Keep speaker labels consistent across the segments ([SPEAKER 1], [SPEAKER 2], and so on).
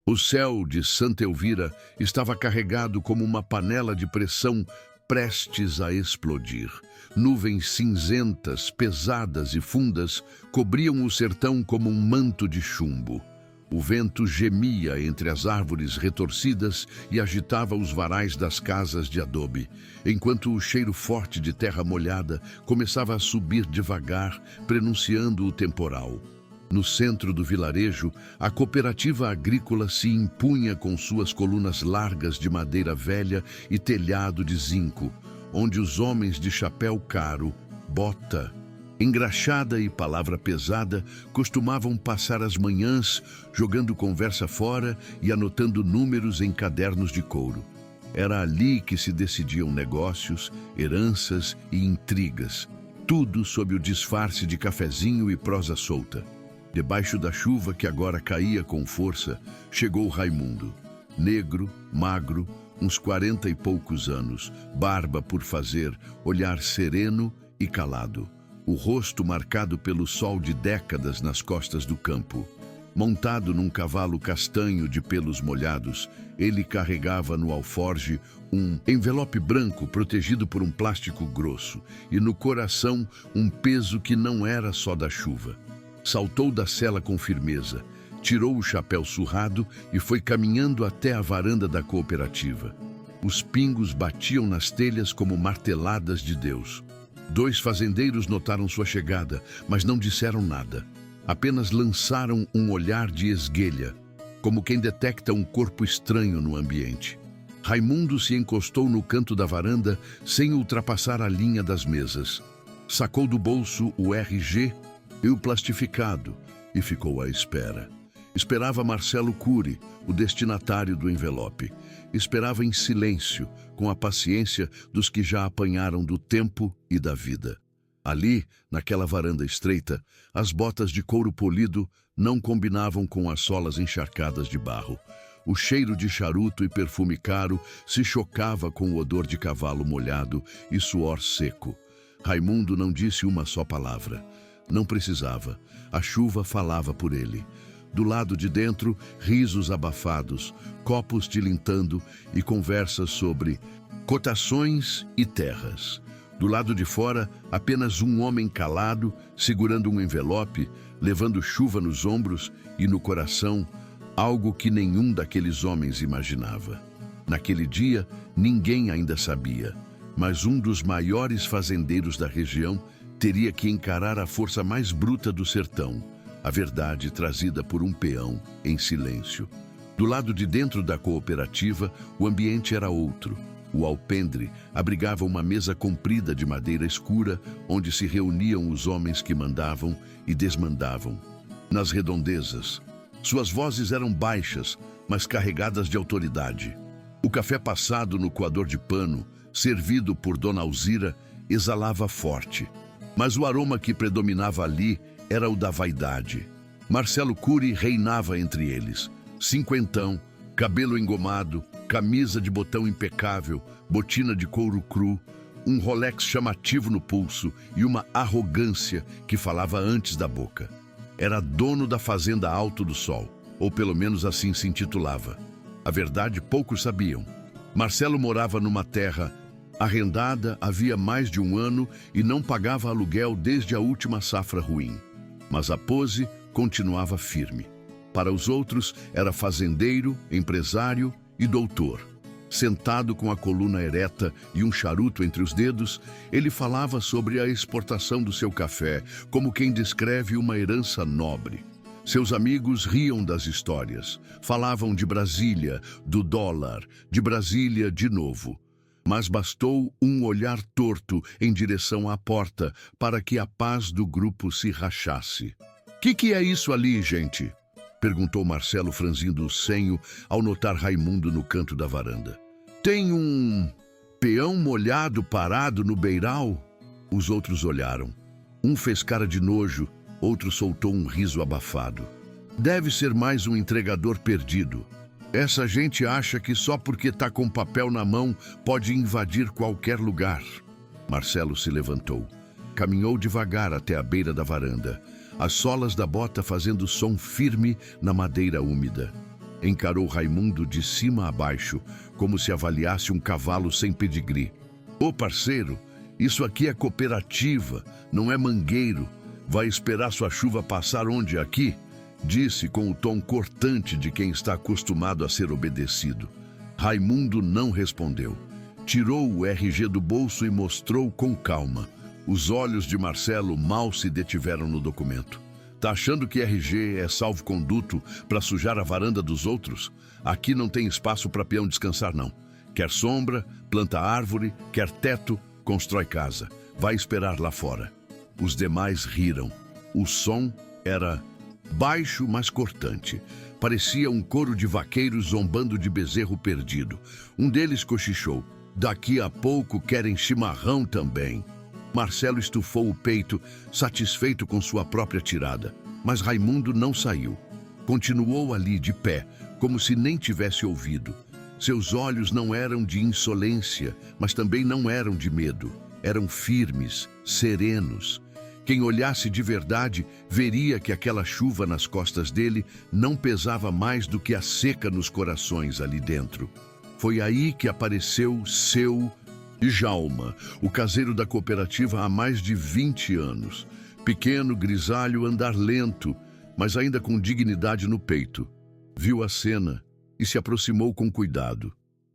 [SPEAKER 1] O céu de Santa Elvira estava carregado como uma panela de pressão prestes a explodir. Nuvens cinzentas, pesadas e fundas cobriam o sertão como um manto de chumbo. O vento gemia entre as árvores retorcidas e agitava os varais das casas de adobe, enquanto o cheiro forte de terra molhada começava a subir devagar, prenunciando o temporal. No centro do vilarejo, a cooperativa agrícola se impunha com suas colunas largas de madeira velha e telhado de zinco, onde os homens de chapéu caro, bota, engraxada e palavra pesada costumavam passar as manhãs jogando conversa fora e anotando números em cadernos de couro. Era ali que se decidiam negócios, heranças e intrigas, tudo sob o disfarce de cafezinho e prosa solta. Debaixo da chuva que agora caía com força, chegou Raimundo. Negro, magro, uns 40 e poucos anos, barba por fazer, olhar sereno e calado. O rosto marcado pelo sol de décadas nas costas do campo. Montado num cavalo castanho de pelos molhados, ele carregava no alforge um envelope branco protegido por um plástico grosso e no coração um peso que não era só da chuva. Saltou da sela com firmeza, tirou o chapéu surrado e foi caminhando até a varanda da cooperativa. Os pingos batiam nas telhas como marteladas de Deus. 2 fazendeiros notaram sua chegada, mas não disseram nada. Apenas lançaram um olhar de esguelha, como quem detecta um corpo estranho no ambiente. Raimundo se encostou no canto da varanda sem ultrapassar a linha das mesas. Sacou do bolso o RG e o plastificado e ficou à espera. Esperava Marcelo Cury, o destinatário do envelope. Esperava em silêncio, com a paciência dos que já apanharam do tempo e da vida. Ali, naquela varanda estreita, as botas de couro polido não combinavam com as solas encharcadas de barro. O cheiro de charuto e perfume caro se chocava com o odor de cavalo molhado e suor seco. Raimundo não disse uma só palavra. Não precisava. A chuva falava por ele. Do lado de dentro, risos abafados, copos tilintando e conversas sobre cotações e terras. Do lado de fora, apenas um homem calado, segurando um envelope, levando chuva nos ombros e no coração, algo que nenhum daqueles homens imaginava. Naquele dia, ninguém ainda sabia, mas um dos maiores fazendeiros da região teria que encarar a força mais bruta do sertão, a verdade trazida por um peão em silêncio. Do lado de dentro da cooperativa, o ambiente era outro. O alpendre abrigava uma mesa comprida de madeira escura, onde se reuniam os homens que mandavam e desmandavam. Nas redondezas, suas vozes eram baixas, mas carregadas de autoridade. O café passado no coador de pano, servido por Dona Alzira, exalava forte. Mas o aroma que predominava ali era o da vaidade. Marcelo Cury reinava entre eles. Cinquentão, cabelo engomado, camisa de botão impecável, botina de couro cru, um Rolex chamativo no pulso e uma arrogância que falava antes da boca. Era dono da fazenda Alto do Sol, ou pelo menos assim se intitulava. A verdade, poucos sabiam. Marcelo morava numa terra arrendada havia mais de um ano e não pagava aluguel desde a última safra ruim. Mas a pose continuava firme. Para os outros, era fazendeiro, empresário e doutor. Sentado com a coluna ereta e um charuto entre os dedos, ele falava sobre a exportação do seu café, como quem descreve uma herança nobre. Seus amigos riam das histórias. Falavam de Brasília, do dólar, de Brasília de novo. Mas bastou um olhar torto em direção à porta para que a paz do grupo se rachasse. Que é isso ali, gente?" perguntou Marcelo franzindo o senho ao notar Raimundo no canto da varanda. "Tem um peão molhado parado no beiral?" Os outros olharam. Um fez cara de nojo, outro soltou um riso abafado. "Deve ser mais um entregador perdido. Essa gente acha que só porque tá com papel na mão pode invadir qualquer lugar." Marcelo se levantou. Caminhou devagar até a beira da varanda, as solas da bota fazendo som firme na madeira úmida. Encarou Raimundo de cima a baixo, como se avaliasse um cavalo sem pedigree. Ô parceiro, isso aqui é cooperativa, não é mangueiro. Vai esperar sua chuva passar onde aqui? Disse com o tom cortante de quem está acostumado a ser obedecido. Raimundo não respondeu. Tirou o RG do bolso e mostrou com calma. Os olhos de Marcelo mal se detiveram no documento. Tá achando que RG é salvo-conduto para sujar a varanda dos outros? Aqui não tem espaço para peão descansar, não. Quer sombra, planta árvore, quer teto, constrói casa. Vai esperar lá fora. Os demais riram. O som era baixo, mas cortante. Parecia um coro de vaqueiros zombando de bezerro perdido. Um deles cochichou. Daqui a pouco querem chimarrão também. Marcelo estufou o peito, satisfeito com sua própria tirada. Mas Raimundo não saiu. Continuou ali de pé, como se nem tivesse ouvido. Seus olhos não eram de insolência, mas também não eram de medo. Eram firmes, serenos. Quem olhasse de verdade veria que aquela chuva nas costas dele não pesava mais do que a seca nos corações ali dentro. Foi aí que apareceu seu Djalma, o caseiro da cooperativa há mais de 20 anos. Pequeno, grisalho, andar lento, mas ainda com dignidade no peito. Viu a cena e se aproximou com cuidado.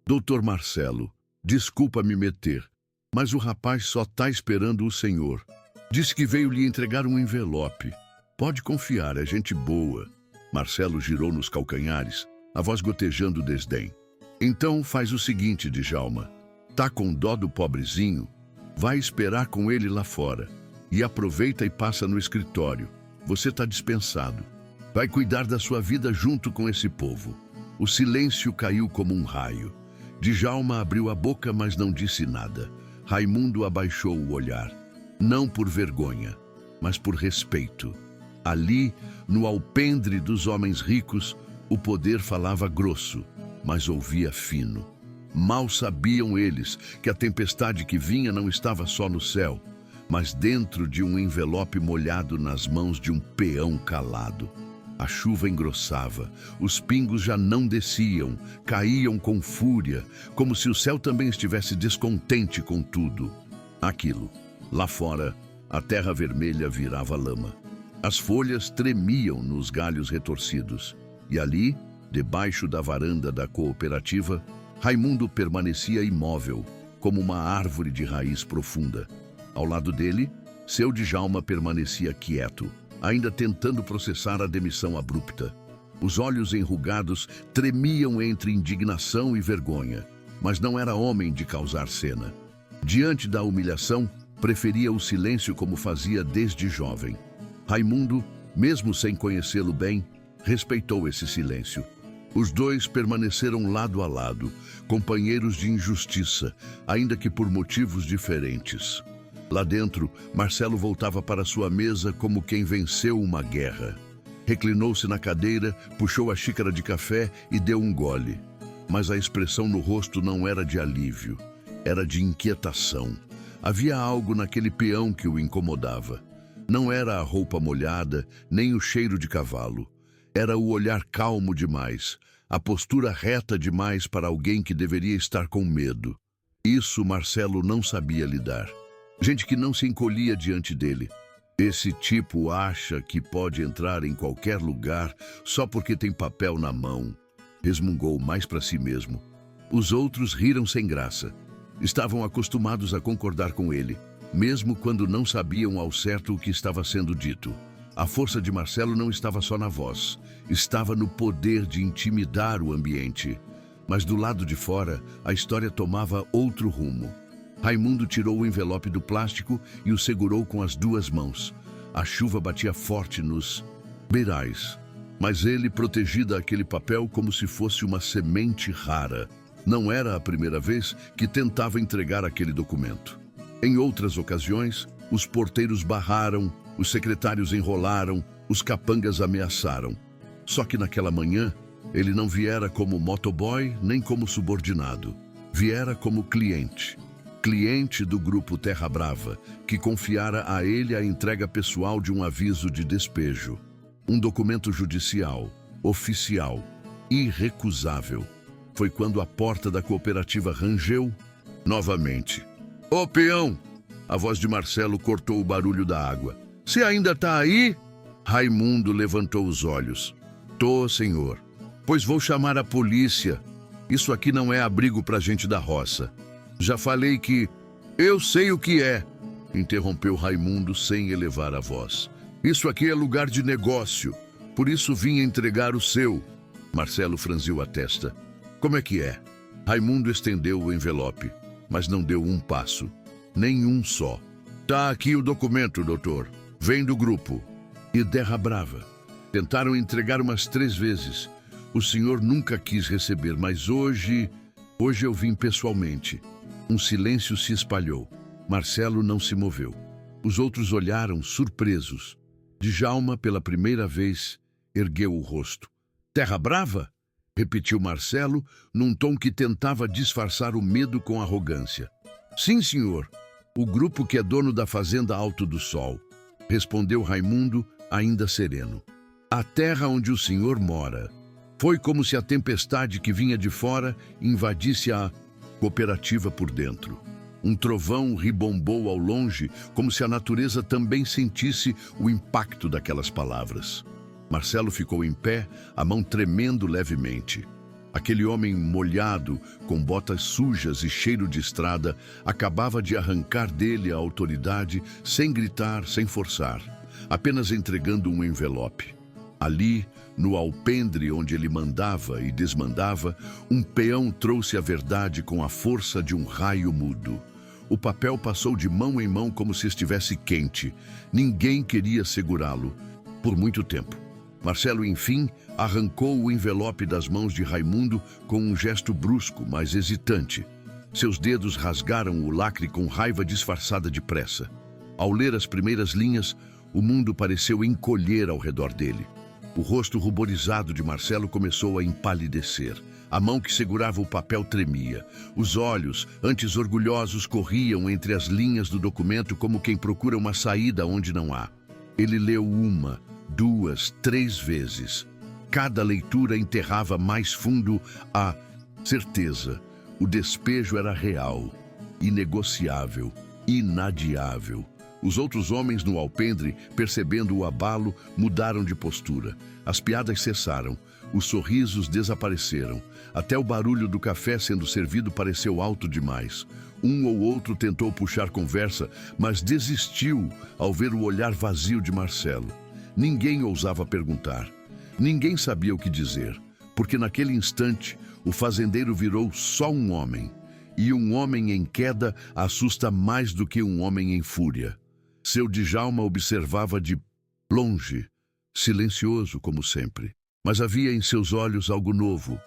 [SPEAKER 1] Doutor Marcelo, desculpa me meter, mas o rapaz só está esperando o senhor. Disse que veio lhe entregar um envelope. Pode confiar, é gente boa. Marcelo girou nos calcanhares, a voz gotejando desdém. Então faz o seguinte, Djalma. Tá com dó do pobrezinho? Vai esperar com ele lá fora. E aproveita e passa no escritório. Você tá dispensado. Vai cuidar da sua vida junto com esse povo. O silêncio caiu como um raio. Djalma abriu a boca, mas não disse nada. Raimundo abaixou o olhar. Não por vergonha, mas por respeito. Ali, no alpendre dos homens ricos, o poder falava grosso, mas ouvia fino. Mal sabiam eles que a tempestade que vinha não estava só no céu, mas dentro de um envelope molhado nas mãos de um peão calado. A chuva engrossava, os pingos já não desciam, caíam com fúria, como se o céu também estivesse descontente com tudo. Aquilo, lá fora, a terra vermelha virava lama. As folhas tremiam nos galhos retorcidos, e ali, debaixo da varanda da cooperativa, Raimundo permanecia imóvel, como uma árvore de raiz profunda. Ao lado dele, seu Djalma permanecia quieto, ainda tentando processar a demissão abrupta. Os olhos enrugados tremiam entre indignação e vergonha, mas não era homem de causar cena. Diante da humilhação, preferia o silêncio como fazia desde jovem. Raimundo, mesmo sem conhecê-lo bem, respeitou esse silêncio. Os dois permaneceram lado a lado, companheiros de injustiça, ainda que por motivos diferentes. Lá dentro, Marcelo voltava para sua mesa como quem venceu uma guerra. Reclinou-se na cadeira, puxou a xícara de café e deu um gole. Mas a expressão no rosto não era de alívio, era de inquietação. Havia algo naquele peão que o incomodava. Não era a roupa molhada, nem o cheiro de cavalo. Era o olhar calmo demais, a postura reta demais para alguém que deveria estar com medo. Isso Marcelo não sabia lidar. Gente que não se encolhia diante dele. Esse tipo acha que pode entrar em qualquer lugar só porque tem papel na mão. Resmungou mais para si mesmo. Os outros riram sem graça. Estavam acostumados a concordar com ele, mesmo quando não sabiam ao certo o que estava sendo dito. A força de Marcelo não estava só na voz, estava no poder de intimidar o ambiente. Mas do lado de fora, a história tomava outro rumo. Raimundo tirou o envelope do plástico e o segurou com as duas mãos. A chuva batia forte nos beirais, mas ele protegia aquele papel como se fosse uma semente rara. Não era a primeira vez que tentava entregar aquele documento. Em outras ocasiões, os porteiros barraram, os secretários enrolaram, os capangas ameaçaram. Só que naquela manhã, ele não viera como motoboy nem como subordinado. Viera como cliente. Cliente do grupo Terra Brava, que confiara a ele a entrega pessoal de um aviso de despejo. Um documento judicial, oficial, irrecusável. Foi quando a porta da cooperativa rangeu novamente. Ô peão! A voz de Marcelo cortou o barulho da água. Você ainda tá aí? Raimundo levantou os olhos. Tô, senhor. Pois vou chamar a polícia. Isso aqui não é abrigo pra gente da roça. Já falei que... Eu sei o que é, interrompeu Raimundo sem elevar a voz. Isso aqui é lugar de negócio. Por isso vim entregar o seu. Marcelo franziu a testa. Como é que é? Raimundo estendeu o envelope, mas não deu um passo. Nenhum só. Tá aqui o documento, doutor. Vem do grupo. Ideia brava. Tentaram entregar umas 3 vezes. O senhor nunca quis receber, mas hoje eu vim pessoalmente. Um silêncio se espalhou. Marcelo não se moveu. Os outros olharam surpresos. Djalma, pela primeira vez, ergueu o rosto. Terra brava? Repetiu Marcelo, num tom que tentava disfarçar o medo com arrogância. Sim, senhor. O grupo que é dono da fazenda Alto do Sol, respondeu Raimundo, ainda sereno. A terra onde o senhor mora. Foi como se a tempestade que vinha de fora invadisse a cooperativa por dentro. Um trovão ribombou ao longe, como se a natureza também sentisse o impacto daquelas palavras. Marcelo ficou em pé, a mão tremendo levemente. Aquele homem molhado, com botas sujas e cheiro de estrada, acabava de arrancar dele a autoridade, sem gritar, sem forçar, apenas entregando um envelope. Ali, no alpendre onde ele mandava e desmandava, um peão trouxe a verdade com a força de um raio mudo. O papel passou de mão em mão como se estivesse quente. Ninguém queria segurá-lo. Por muito tempo. Marcelo, enfim, arrancou o envelope das mãos de Raimundo com um gesto brusco, mas hesitante. Seus dedos rasgaram o lacre com raiva disfarçada de pressa. Ao ler as primeiras linhas, o mundo pareceu encolher ao redor dele. O rosto ruborizado de Marcelo começou a empalidecer. A mão que segurava o papel tremia. Os olhos, antes orgulhosos, corriam entre as linhas do documento como quem procura uma saída onde não há. Ele leu 1, 2, 3 vezes. Cada leitura enterrava mais fundo a certeza. O despejo era real, inegociável, inadiável. Os outros homens no alpendre, percebendo o abalo, mudaram de postura. As piadas cessaram, os sorrisos desapareceram. Até o barulho do café sendo servido pareceu alto demais. Um ou outro tentou puxar conversa, mas desistiu ao ver o olhar vazio de Marcelo. Ninguém ousava perguntar. Ninguém sabia o que dizer, porque naquele instante o fazendeiro virou só um homem. E um homem em queda assusta mais do que um homem em fúria. Seu Djalma observava de longe, silencioso como sempre. Mas havia em seus olhos algo novo,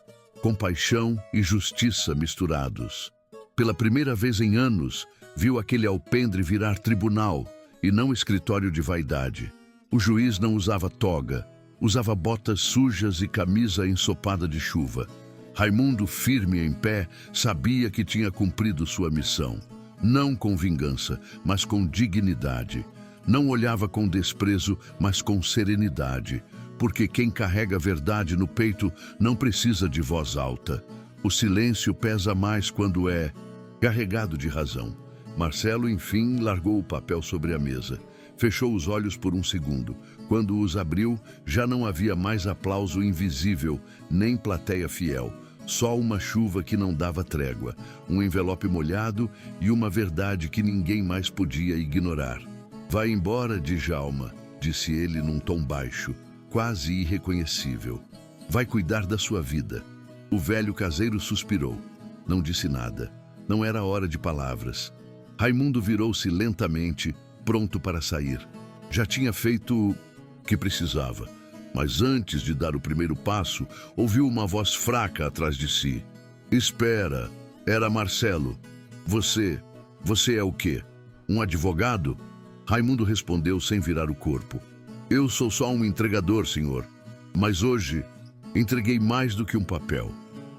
[SPEAKER 1] compaixão e justiça misturados. Pela primeira vez em anos, viu aquele alpendre virar tribunal e não escritório de vaidade. O juiz não usava toga, usava botas sujas e camisa ensopada de chuva. Raimundo, firme em pé, sabia que tinha cumprido sua missão. Não com vingança, mas com dignidade. Não olhava com desprezo, mas com serenidade. Porque quem carrega a verdade no peito não precisa de voz alta. O silêncio pesa mais quando é carregado de razão. Marcelo, enfim, largou o papel sobre a mesa. Fechou os olhos por um segundo. Quando os abriu, já não havia mais aplauso invisível, nem plateia fiel. Só uma chuva que não dava trégua, um envelope molhado e uma verdade que ninguém mais podia ignorar. Vai embora, Djalma, disse ele num tom baixo, quase irreconhecível. Vai cuidar da sua vida. O velho caseiro suspirou. Não disse nada. Não era hora de palavras. Raimundo virou-se lentamente, pronto para sair. Já tinha feito o que precisava. Mas antes de dar o primeiro passo, ouviu uma voz fraca atrás de si. Espera, era Marcelo. Você é o quê? Um advogado? Raimundo respondeu sem virar o corpo. Eu sou só um entregador, senhor. Mas hoje, entreguei mais do que um papel.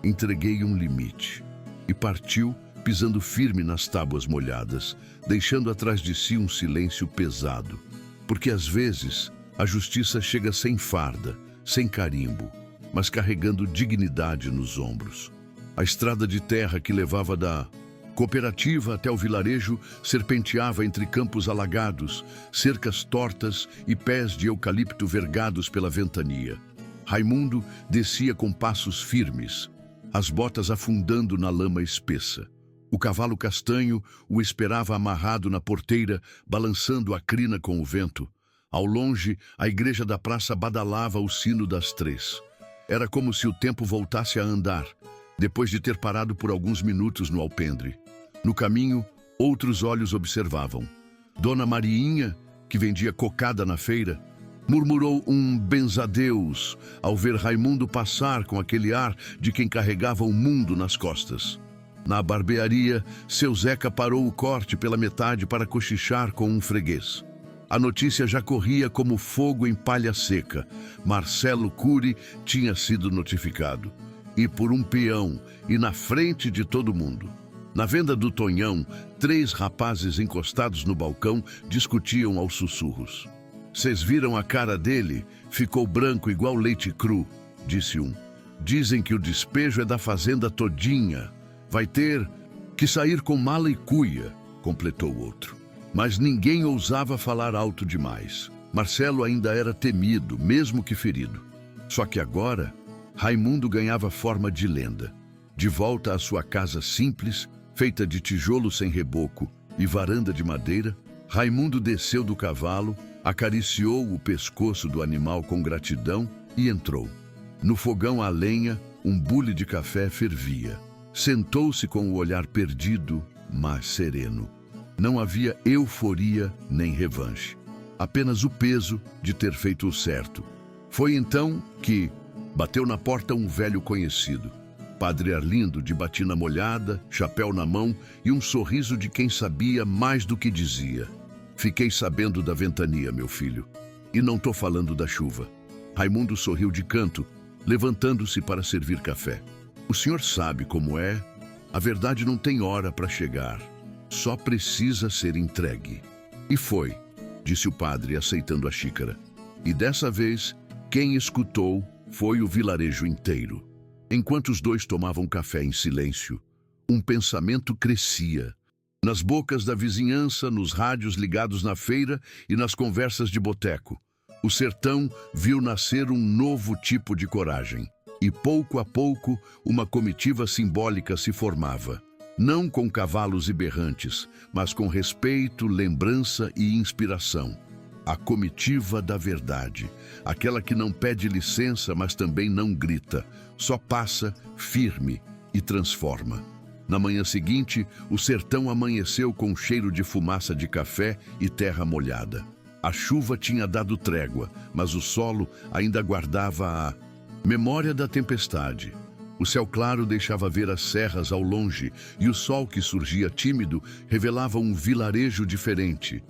[SPEAKER 1] Entreguei um limite. E partiu, pisando firme nas tábuas molhadas, deixando atrás de si um silêncio pesado. Porque às vezes, a justiça chega sem farda, sem carimbo. mas carregando dignidade nos ombros. A estrada de terra que levava da cooperativa até o vilarejo serpenteava entre campos alagados, cercas tortas e pés de eucalipto vergados pela ventania. Raimundo descia com passos firmes, as botas afundando na lama espessa. O cavalo castanho o esperava amarrado na porteira, balançando a crina com o vento. Ao longe, a igreja da praça badalava o sino das 3. Era como se o tempo voltasse a andar, depois de ter parado por alguns minutos no alpendre. No caminho, outros olhos observavam. Dona Mariinha, que vendia cocada na feira, murmurou um benzadeus ao ver Raimundo passar com aquele ar de quem carregava o mundo nas costas. Na barbearia, seu Zeca parou o corte pela metade para cochichar com um freguês. A notícia já corria como fogo em palha seca. Marcelo Cury tinha sido notificado. E por um peão, e na frente de todo mundo. Na venda do Tonhão, 3 rapazes encostados no balcão discutiam aos sussurros. "Vocês viram a cara dele? Ficou branco igual leite cru", disse um. "Dizem que o despejo é da fazenda todinha. Vai ter que sair com mala e cuia", completou o outro. Mas ninguém ousava falar alto demais. Marcelo ainda era temido, mesmo que ferido. Só que agora, Raimundo ganhava forma de lenda. De volta à sua casa simples, feita de tijolo sem reboco e varanda de madeira, Raimundo desceu do cavalo, acariciou o pescoço do animal com gratidão e entrou. No fogão a lenha, um bule de café fervia. Sentou-se com o olhar perdido, mas sereno. Não havia euforia nem revanche, apenas o peso de ter feito o certo. Foi então que bateu na porta um velho conhecido. Padre Arlindo, de batina molhada, chapéu na mão e um sorriso de quem sabia mais do que dizia. "Fiquei sabendo da ventania, meu filho. E não tô falando da chuva." Raimundo sorriu de canto, levantando-se para servir café. "O senhor sabe como é. A verdade não tem hora para chegar. Só precisa ser entregue." "E foi", disse o padre, aceitando a xícara. E dessa vez, quem escutou foi o vilarejo inteiro. Enquanto os dois tomavam café em silêncio, um pensamento crescia. Nas bocas da vizinhança, nos rádios ligados na feira e nas conversas de boteco. O sertão viu nascer um novo tipo de coragem. E pouco a pouco, uma comitiva simbólica se formava. Não com cavalos e berrantes, mas com respeito, lembrança e inspiração. A comitiva da verdade, aquela que não pede licença, mas também não grita, só passa firme e transforma. Na manhã seguinte, o sertão amanheceu com cheiro de fumaça de café e terra molhada. A chuva tinha dado trégua, mas o solo ainda guardava a memória da tempestade. O céu claro deixava ver as serras ao longe e o sol que surgia tímido revelava um vilarejo diferente,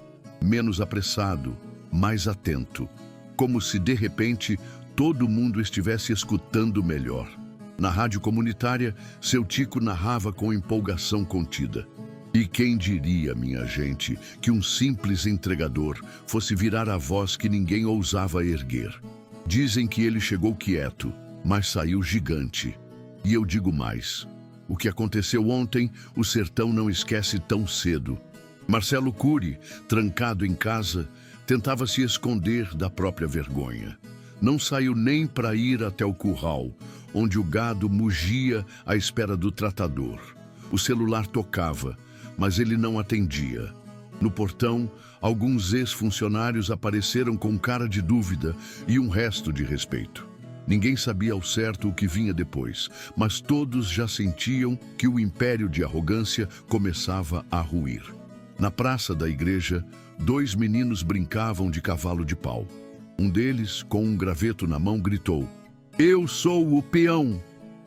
[SPEAKER 1] menos apressado, mais atento, como se de repente todo mundo estivesse escutando melhor. Na rádio comunitária, seu Tico narrava com empolgação contida. "E quem diria, minha gente, que um simples entregador fosse virar a voz que ninguém ousava erguer. Dizem que ele chegou quieto, mas saiu gigante. E eu digo mais. O que aconteceu ontem, o sertão não esquece tão cedo." Marcelo Cury, trancado em casa, tentava se esconder da própria vergonha. Não saiu nem para ir até o curral, onde o gado mugia à espera do tratador. O celular tocava, mas ele não atendia. No portão, alguns ex-funcionários apareceram com cara de dúvida e um resto de respeito. Ninguém sabia ao certo o que vinha depois, mas todos já sentiam que o império de arrogância começava a ruir. Na praça da igreja, 2 meninos brincavam de cavalo de pau. Um deles, com um graveto na mão, gritou: "Eu sou o peão!"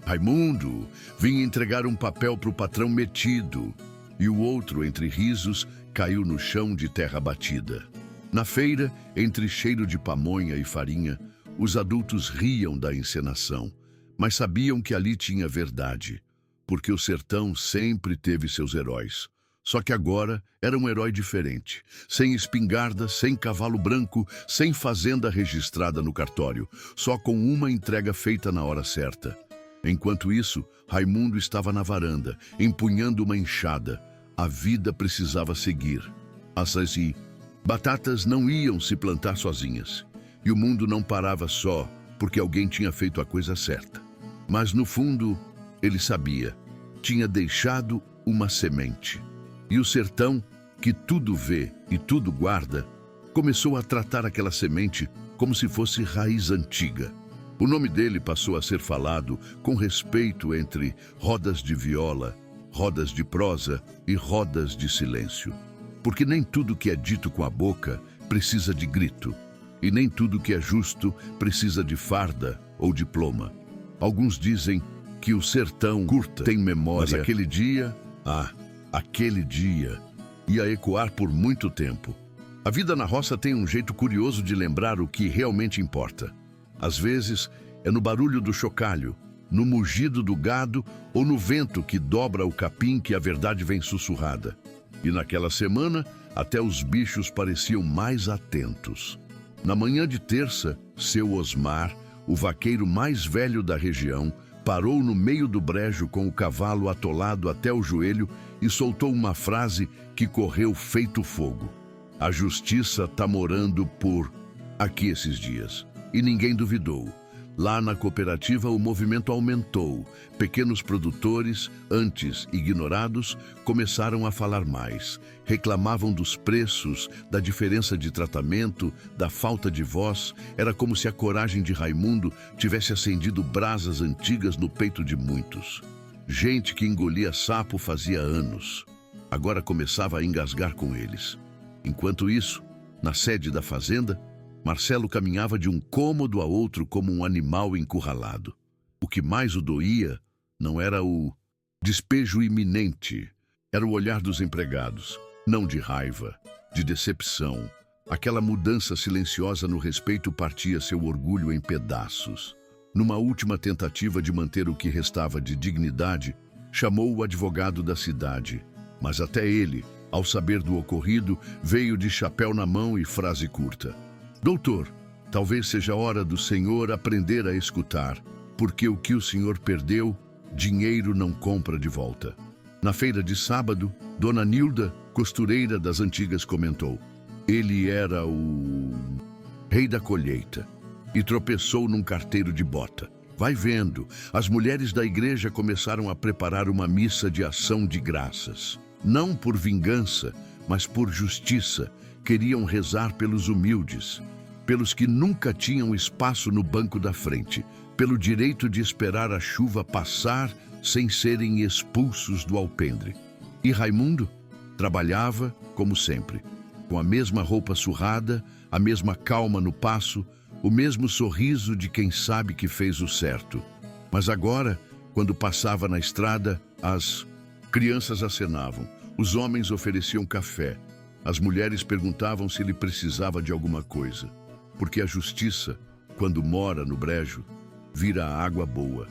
[SPEAKER 1] Raimundo vinha entregar um papel para o patrão metido, e o outro, entre risos, caiu no chão de terra batida. Na feira, entre cheiro de pamonha e farinha, os adultos riam da encenação, mas sabiam que ali tinha verdade, porque o sertão sempre teve seus heróis. Só que agora era um herói diferente. Sem espingarda, sem cavalo branco, sem fazenda registrada no cartório. Só com uma entrega feita na hora certa. Enquanto isso, Raimundo estava na varanda, empunhando uma enxada. A vida precisava seguir. Assim, batatas não iam se plantar sozinhas. E o mundo não parava só porque alguém tinha feito a coisa certa. Mas no fundo, ele sabia. Tinha deixado uma semente. E o sertão, que tudo vê e tudo guarda, começou a tratar aquela semente como se fosse raiz antiga. O nome dele passou a ser falado com respeito entre rodas de viola, rodas de prosa e rodas de silêncio. Porque nem tudo que é dito com a boca precisa de grito. E nem tudo que é justo precisa de farda ou diploma. Alguns dizem que o sertão curta tem memória. Mas aquele dia ia ecoar por muito tempo. A vida na roça tem um jeito curioso de lembrar o que realmente importa. Às vezes é no barulho do chocalho, no mugido do gado ou no vento que dobra o capim que a verdade vem sussurrada. E naquela semana, até os bichos pareciam mais atentos. Na manhã de terça, seu Osmar, o vaqueiro mais velho da região, parou no meio do brejo com o cavalo atolado até o joelho e soltou uma frase que correu feito fogo. A justiça tá morando por aqui esses dias. E ninguém duvidou. Lá na cooperativa o movimento aumentou. Pequenos produtores, antes ignorados, começaram a falar mais. Reclamavam dos preços, da diferença de tratamento, da falta de voz. Era como se a coragem de Raimundo tivesse acendido brasas antigas no peito de muitos. Gente que engolia sapo fazia anos. Agora começava a engasgar com eles. Enquanto isso, na sede da fazenda, Marcelo caminhava de um cômodo a outro como um animal encurralado. O que mais o doía não era o despejo iminente, era o olhar dos empregados, não de raiva, de decepção. Aquela mudança silenciosa no respeito partia seu orgulho em pedaços. Numa última tentativa de manter o que restava de dignidade, chamou o advogado da cidade, mas até ele, ao saber do ocorrido, veio de chapéu na mão e frase curta. Doutor, talvez seja hora do senhor aprender a escutar, porque o que o senhor perdeu, dinheiro não compra de volta. Na feira de sábado, Dona Nilda, costureira das antigas, comentou. Ele era o rei da colheita e tropeçou num carteiro de bota. Vai vendo, as mulheres da igreja começaram a preparar uma missa de ação de graças. Não por vingança, mas por justiça. Queriam rezar pelos humildes, pelos que nunca tinham espaço no banco da frente, pelo direito de esperar a chuva passar sem serem expulsos do alpendre. E Raimundo trabalhava, como sempre, com a mesma roupa surrada, a mesma calma no passo, o mesmo sorriso de quem sabe que fez o certo. Mas agora, quando passava na estrada, as crianças acenavam, os homens ofereciam café, as mulheres perguntavam se ele precisava de alguma coisa, porque a justiça, quando mora no brejo, vira água boa,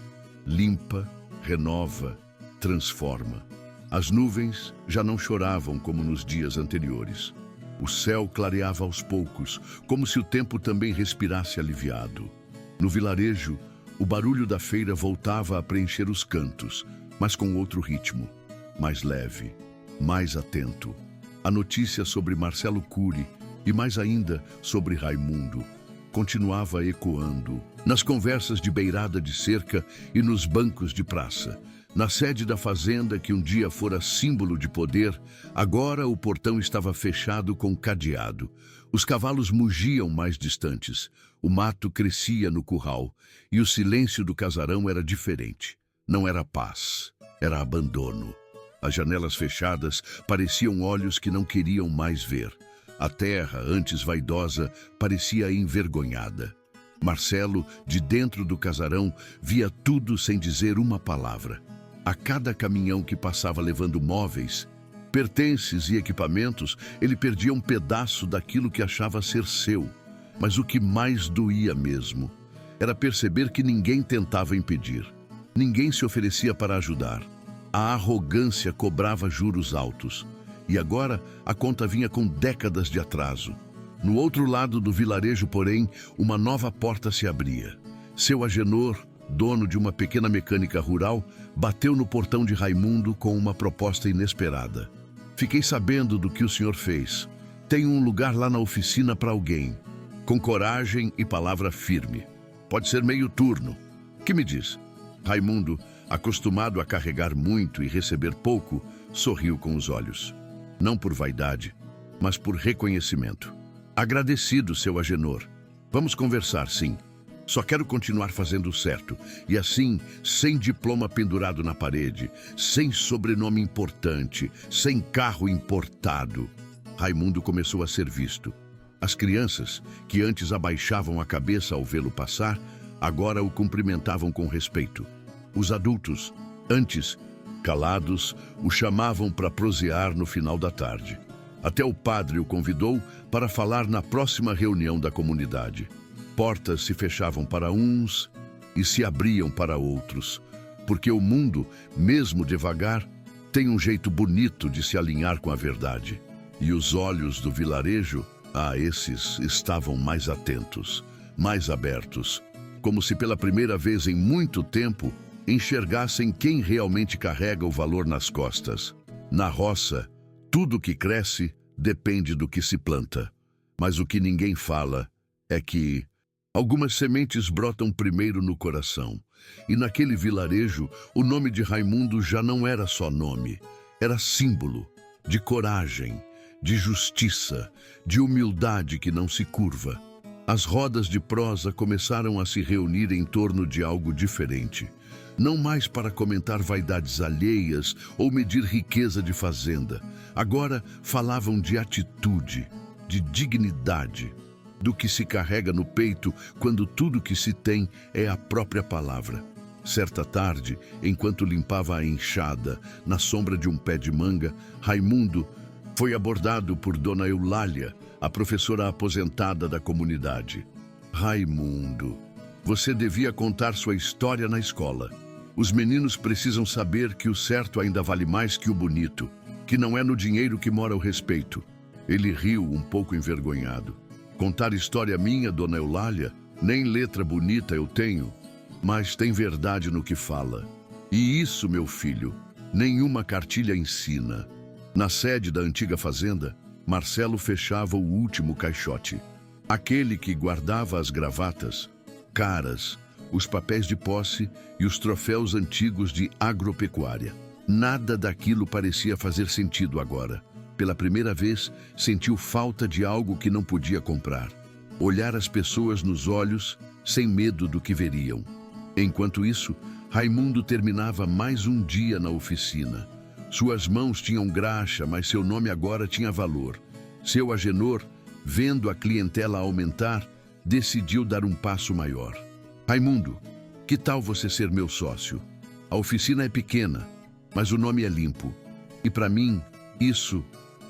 [SPEAKER 1] limpa, renova, transforma. As nuvens já não choravam como nos dias anteriores. O céu clareava aos poucos, como se o tempo também respirasse aliviado. No vilarejo, o barulho da feira voltava a preencher os cantos, mas com outro ritmo, mais leve, mais atento. A notícia sobre Marcelo Cury e mais ainda sobre Raimundo continuava ecoando nas conversas de beirada de cerca e nos bancos de praça. Na sede da fazenda, que um dia fora símbolo de poder, agora o portão estava fechado com cadeado. Os cavalos mugiam mais distantes, o mato crescia no curral e o silêncio do casarão era diferente. Não era paz, era abandono. As janelas fechadas pareciam olhos que não queriam mais ver. A terra, antes vaidosa, parecia envergonhada. Marcelo, de dentro do casarão, via tudo sem dizer uma palavra. A cada caminhão que passava levando móveis, pertences e equipamentos, ele perdia um pedaço daquilo que achava ser seu. Mas o que mais doía mesmo era perceber que ninguém tentava impedir. Ninguém se oferecia para ajudar. A arrogância cobrava juros altos. E agora a conta vinha com décadas de atraso. No outro lado do vilarejo, porém, uma nova porta se abria. Seu Agenor, dono de uma pequena mecânica rural, bateu no portão de Raimundo com uma proposta inesperada. Fiquei sabendo do que o senhor fez. Tenho um lugar lá na oficina para alguém. Com coragem e palavra firme. Pode ser meio turno. Que me diz? Raimundo, acostumado a carregar muito e receber pouco, sorriu com os olhos. Não por vaidade, mas por reconhecimento. Agradecido, seu Agenor. Vamos conversar, sim. Só quero continuar fazendo certo. E assim, sem diploma pendurado na parede, sem sobrenome importante, sem carro importado. Raimundo começou a ser visto. As crianças, que antes abaixavam a cabeça ao vê-lo passar, agora o cumprimentavam com respeito. Os adultos, antes calados, o chamavam para prosear no final da tarde. Até o padre o convidou para falar na próxima reunião da comunidade. Portas se fechavam para uns e se abriam para outros, porque o mundo, mesmo devagar, tem um jeito bonito de se alinhar com a verdade. E os olhos do vilarejo, esses estavam mais atentos, mais abertos, como se pela primeira vez em muito tempo enxergassem quem realmente carrega o valor nas costas. Na roça, tudo que cresce depende do que se planta. Mas o que ninguém fala é que algumas sementes brotam primeiro no coração. E naquele vilarejo, o nome de Raimundo já não era só nome. Era símbolo de coragem, de justiça, de humildade que não se curva. As rodas de prosa começaram a se reunir em torno de algo diferente. Não mais para comentar vaidades alheias ou medir riqueza de fazenda. Agora falavam de atitude, de dignidade, do que se carrega no peito quando tudo que se tem é a própria palavra. Certa tarde, enquanto limpava a enxada na sombra de um pé de manga, Raimundo foi abordado por Dona Eulália, a professora aposentada da comunidade. Raimundo, você devia contar sua história na escola. Os meninos precisam saber que o certo ainda vale mais que o bonito, que não é no dinheiro que mora o respeito. Ele riu um pouco envergonhado. Contar história minha, Dona Eulália, nem letra bonita eu tenho, mas tem verdade no que fala. E isso, meu filho, nenhuma cartilha ensina. Na sede da antiga fazenda, Marcelo fechava o último caixote. Aquele que guardava as gravatas, caras, os papéis de posse e os troféus antigos de agropecuária. Nada daquilo parecia fazer sentido agora. Pela primeira vez, sentiu falta de algo que não podia comprar. Olhar as pessoas nos olhos, sem medo do que veriam. Enquanto isso, Raimundo terminava mais um dia na oficina. Suas mãos tinham graxa, mas seu nome agora tinha valor. Seu Agenor, vendo a clientela aumentar, decidiu dar um passo maior. Raimundo, que tal você ser meu sócio? A oficina é pequena, mas o nome é limpo. E para mim, isso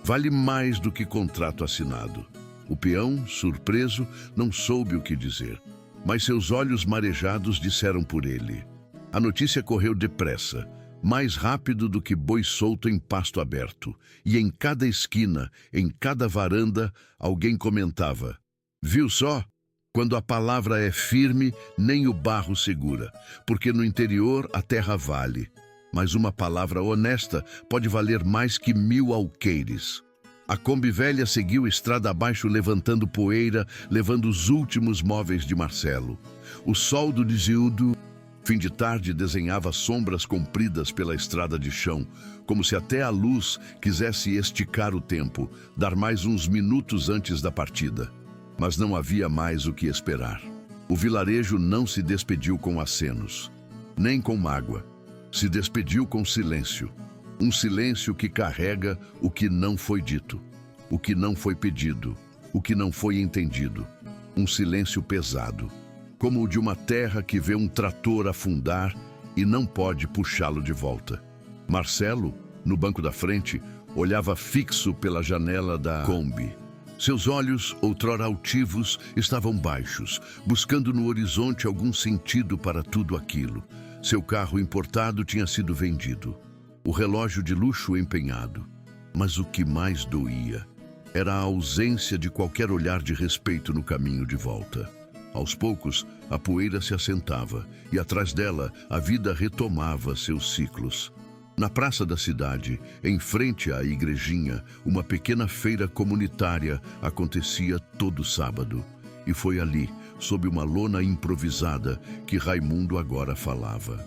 [SPEAKER 1] vale mais do que contrato assinado. O peão, surpreso, não soube o que dizer, mas seus olhos marejados disseram por ele. A notícia correu depressa, mais rápido do que boi solto em pasto aberto, e em cada esquina, em cada varanda, alguém comentava: viu só? Quando a palavra é firme, nem o barro segura, porque no interior a terra vale. Mas uma palavra honesta pode valer mais que 1000 alqueires. A Kombi velha seguiu estrada abaixo levantando poeira, levando os últimos móveis de Marcelo. O sol do Desiudo, fim de tarde, desenhava sombras compridas pela estrada de chão, como se até a luz quisesse esticar o tempo, dar mais uns minutos antes da partida. Mas não havia mais o que esperar. O vilarejo não se despediu com acenos, nem com mágoa. Se despediu com silêncio. Um silêncio que carrega o que não foi dito, o que não foi pedido, o que não foi entendido. Um silêncio pesado, como o de uma terra que vê um trator afundar e não pode puxá-lo de volta. Marcelo, no banco da frente, olhava fixo pela janela da Kombi. Seus olhos, outrora altivos, estavam baixos, buscando no horizonte algum sentido para tudo aquilo. Seu carro importado tinha sido vendido. O relógio de luxo empenhado. Mas o que mais doía era a ausência de qualquer olhar de respeito no caminho de volta. Aos poucos, a poeira se assentava e atrás dela a vida retomava seus ciclos. Na praça da cidade, em frente à igrejinha, uma pequena feira comunitária acontecia todo sábado. E foi ali, sob uma lona improvisada, que Raimundo agora falava.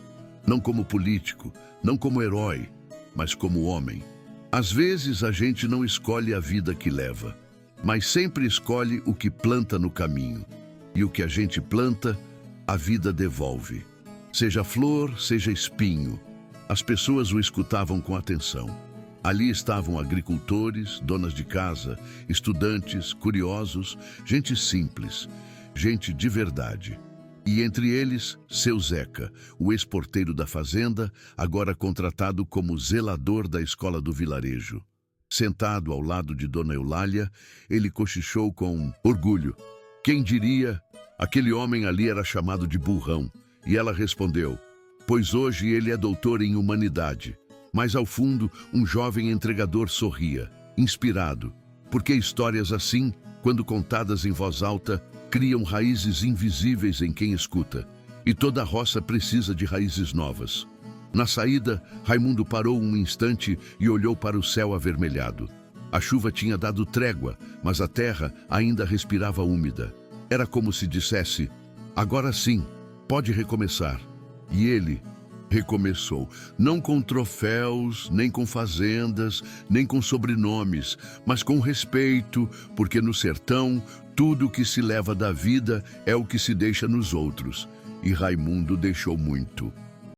[SPEAKER 1] Não como político, não como herói, mas como homem. Às vezes a gente não escolhe a vida que leva, mas sempre escolhe o que planta no caminho. E o que a gente planta, a vida devolve. Seja flor, seja espinho. As pessoas o escutavam com atenção. Ali estavam agricultores, donas de casa, estudantes, curiosos, gente simples, gente de verdade. E entre eles, seu Zeca, o ex-porteiro da fazenda, agora contratado como zelador da escola do vilarejo. Sentado ao lado de Dona Eulália, ele cochichou com orgulho. Quem diria? Aquele homem ali era chamado de burrão. E ela respondeu, pois hoje ele é doutor em humanidade. Mas ao fundo, um jovem entregador sorria, inspirado, porque histórias assim, quando contadas em voz alta, criam raízes invisíveis em quem escuta. E toda roça precisa de raízes novas. Na saída, Raimundo parou um instante e olhou para o céu avermelhado. A chuva tinha dado trégua, mas a terra ainda respirava úmida. Era como se dissesse, agora sim, pode recomeçar. E ele recomeçou, não com troféus, nem com fazendas, nem com sobrenomes, mas com respeito, porque no sertão, tudo o que se leva da vida é o que se deixa nos outros. E Raimundo deixou muito.